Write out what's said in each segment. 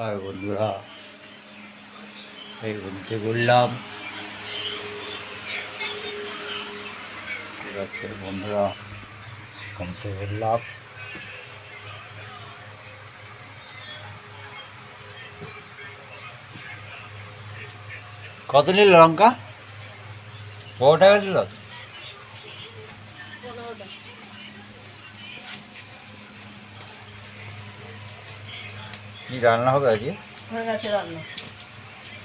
আর বন্ধুরা এই ঘুমতে বললাম ঠিক আছে বন্ধুরা ঘুমতে বললাম কত নিল লঙ্কা ১৫ টাকা দিল কি রান্না হবে আজকে হয়ে গেছে রান্না।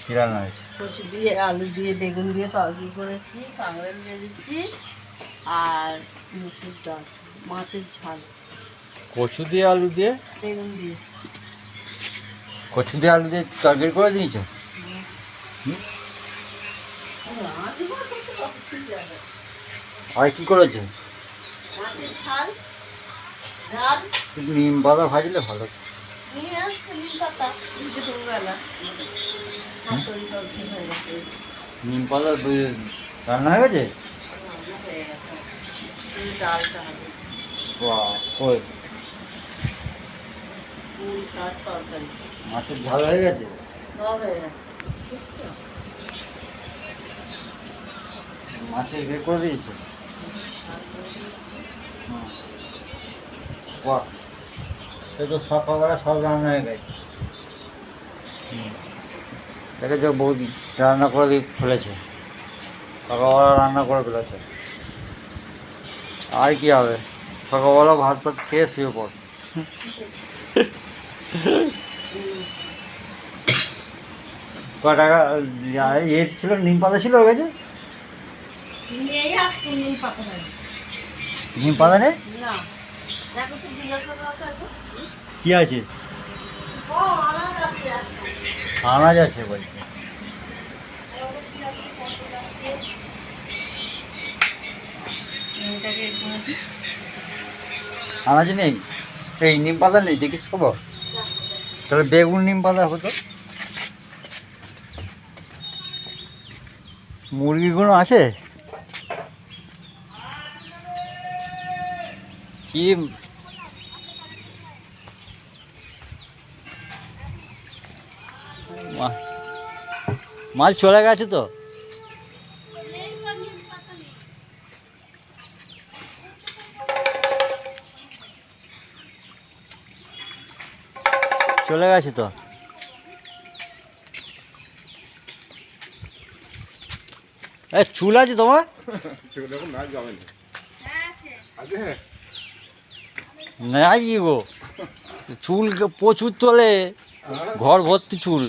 কি রান্না হয়েছে কচু দিয়ে আলু দিয়ে বেগুন দিয়ে তরকারি করেছি, কাঁকড়া দিয়ে দিচ্ছি আর মুসুর ডাল, মাছের ঝাল, কচু দিয়ে আলু দিয়ে বেগুন দিয়ে। কচু দিয়ে আলু দিয়ে তরকারি করে দিয়েছো আর কি করেছো মাছের ঝাল, ডাল, নিম পাতা ভাজলে ভালো নিয়ে আসছে নিম পাতা দুপুরবেলা তরকারি হয়ে গেছে। নিম পাতা রান্না হয়ে গেছে রান্না হয়ে গেছে, ডালটা হবে বাহ কই পুঁই শাক তরকারি মাছের ঝাল হয়ে গেছে সব হয়ে গেছে। বুঝছো? মাছের বের করে দিয়েছে বাহ এই তো সকালবেলা সব রান্না হয়ে গেছে দেখেছো বৌদি রান্না করে দিয়ে ফেলেছে সকালবেলা রান্না করে ফেলেছে আর কি হবে সকালবেলা ভাত ভাত খেয়ে শুয়ে পড় ক টাকা ইয়ে ছিল নিম পাতা ছিল ওর কাছে নিয়েই আসতো নিম পাতা হয় নিম পাতা নেই না, দেখো তো জিজ্ঞাসা করো কি আছে ও আনাজ আছে আনাজ আছে বলছে আনাজ নেই এই নিম পাতা নেই দেখিস খবর তাহলে বেগুন নিম পাতা হতো মুরগিগুলো আছে কি মাল চলে গেছে তো চলে গেছে তো এ চুল আছে তোমার নাই গো চুল প্রচুর তোলে ঘর ভর্তি চুল